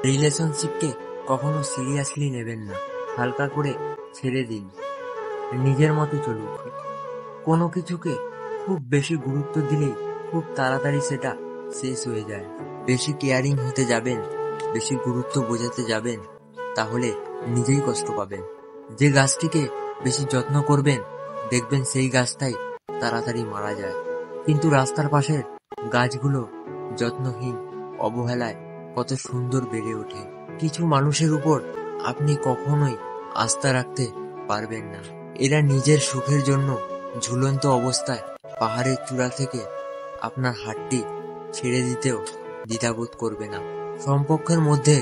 রিলেশনশিপকে কখনো সিরিয়াসলি নেবেন না, হালকা করে ছেড়ে দিন, নিজের মতো চলুক। কোনো কিছুকে খুব বেশি গুরুত্ব দিলেই খুব তাড়াতাড়ি সেটা শেষ হয়ে যায়। বেশি কেয়ারিং হতে যাবেন, বেশি গুরুত্ব বোঝাতে যাবেন, তাহলে নিজেই কষ্ট পাবেন। যে গাছটিকে বেশি যত্ন করবেন, দেখবেন সেই গাছটাই তাড়াতাড়ি মারা যায়। কিন্তু রাস্তার পাশের গাছগুলো যত্নহীন অবহেলায় কত সুন্দর বেড়ে ওঠে। কিছু মানুষের উপর আপনি কখনোই আস্থা রাখতে পারবেন না। এরা নিজের সুখের জন্য ঝুলন্ত অবস্থায় পাহাড়ের চূড়া থেকে আপনার হাতটি ছেড়ে দিতেও দ্বিধাবোধ করবে না। সম্পর্কের মধ্যে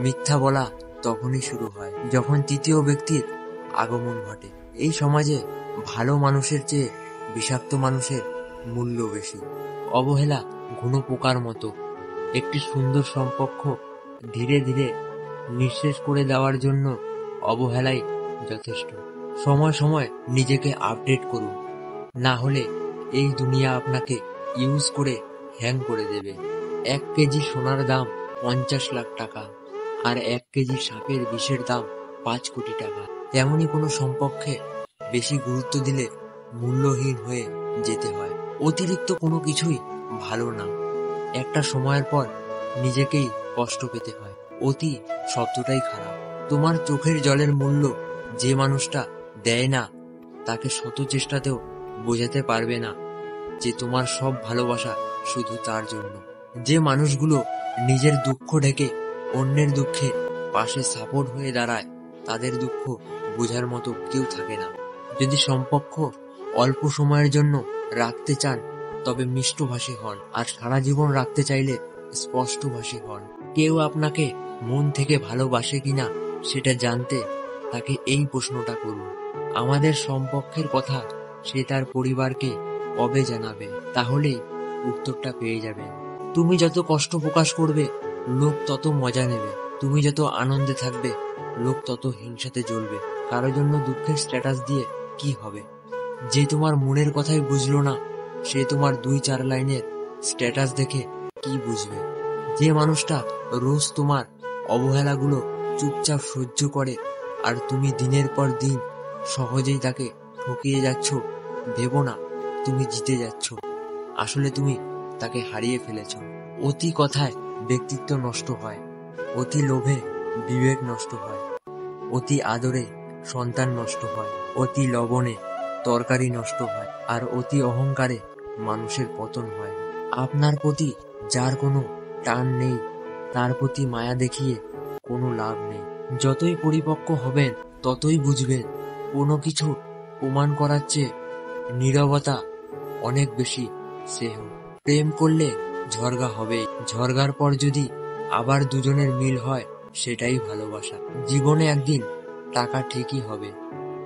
মিথ্যা বলা তখনই শুরু হয় যখন তৃতীয় ব্যক্তির আগমন ঘটে। এই সমাজে ভালো মানুষের চেয়ে বিষাক্ত মানুষের মূল্য বেশি। অবহেলা ঘুনো পোকার মতো। একটি সুন্দর সম্পর্ক ধীরে ধীরে নিঃশেষ করে দেওয়ার জন্য অবহেলাই যথেষ্ট। সময় সময় নিজেকে আপডেট করুন, না হলে এই দুনিয়া আপনাকে ইউজ করে হ্যাং করে দেবে। 1 কেজি সোনার দাম 50 লাখ টাকা, আর 1 কেজি সাপের বিষের দাম 5 কোটি টাকা। তেমনি কোনো সম্পর্কে বেশি গুরুত্ব দিলে মূল্যহীন হয়ে যেতে হয়। অতিরিক্ত কোনো কিছুই ভালো না। একটা সময়ের পর নিজেকেই কষ্ট পেতে হয়। অতি শব্দটাই খারাপ। তোমার চোখের জলের মূল্য যে মানুষটা দেয় না, তাকে শত চেষ্টাতেও বোঝাতে পারবে না যে তোমার সব ভালোবাসা শুধু তার জন্য। যে মানুষগুলো নিজের দুঃখ ঢেকে অন্যের দুঃখে পাশে সাপোর্ট হয়ে দাঁড়ায়, তাদের দুঃখ বোঝার মতো কেউ থাকে না। যদি সম্পর্ক অল্প সময়ের জন্য রাখতে চান, তবে মিষ্টভাষী হন, আর সারা জীবন রাখতে চাইলে স্পষ্টভাষী হন। কেউ আপনাকে মন থেকে ভালোবাসে কিনা সেটা জানতে তাকে এই প্রশ্নটা করুন। আমাদের সম্পর্কের কথা সে তার পরিবারকে কবে জানাবে, তাহলেই উত্তরটা পেয়ে যাবেন। তুমি যত কষ্ট প্রকাশ করবে, লোক তত মজা নেবে। তুমি যত আনন্দে থাকবে, লোক তত হিংসাতে জ্বলবে। কারোর জন্য দুঃখের স্ট্যাটাস দিয়ে কি হবে? যে তোমার মনের কথাই বুঝলো না, সে তোমার 2-4 লাইনের স্ট্যাটাস দেখে কি বুঝবে? যে মানুষটা রোজ তোমার অবহেলাগুলো চুপচাপ সহ্য করে, আর তুমি দিনের পর দিন সহজেই তাকে ঠকিয়ে যাচ্ছ, ভেবো না তুমি জিতে যাচ্ছ। আসলে তুমি তাকে হারিয়ে ফেলেছ। অতি কথায় ব্যক্তিত্ব নষ্ট হয়, অতি লোভে বিবেক নষ্ট হয়, অতি আদরে সন্তান নষ্ট হয়, অতি লবণে তরকারি নষ্ট হয়, আর অতি অহংকারে মানুষের পতন হয়। আপনার প্রতি যার কোনো টান নেই, তার প্রতি মায়া দেখিয়ে কোনো লাভ নেই। যতই পরিপক্ক হবেন, ততই বুঝবেন কোনো কিছু প্রমাণ করার চেয়ে নীরবতা অনেক বেশি স্নেহ। প্রেম করলে ঝগড়া হবেই, ঝগড়ার পর যদি আবার দুজনের মিল হয়, সেটাই ভালোবাসা। জীবনে একদিন টাকা ঠিকই হবে,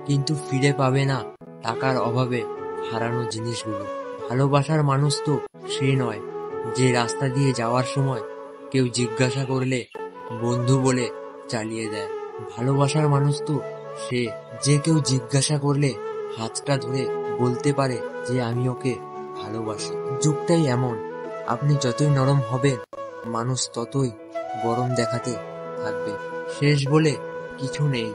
কিন্তু ফিরে পাবে না টাকার অভাবে হারানো জিনিসগুলো। ভালোবাসার মানুষ তো সে নয় যে রাস্তা দিয়ে যাওয়ার সময় কেউ জিজ্ঞাসা করলে বন্ধু বলে চালিয়ে দেয়। ভালোবাসার মানুষ তো সে যে কেউ জিজ্ঞাসা করলে হাতটা ধরে বলতে পারে যে আমি ওকে ভালোবাসি। যুগটাই এমন, আপনি যতই নরম হবেন, মানুষ ততই গরম দেখাতে থাকবে। শেষ বলে কিছু নেই।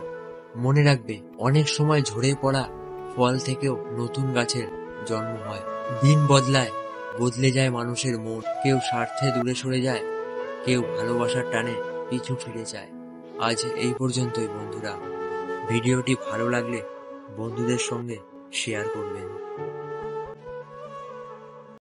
মনে রাখবে, অনেক সময় ঝরে পড়া ফল থেকেও নতুন গাছের জন্ম হয়। দিন বদলায়, বদলে যায় মানুষের মন। কেউ স্বার্থে দূরে সরে যায়, কেউ ভালোবাসার টানে পিছু ফিরে যায়। আজ এই পর্যন্তই বন্ধুরা। ভিডিওটি ভালো লাগলে বন্ধুদের সঙ্গে শেয়ার করবেন।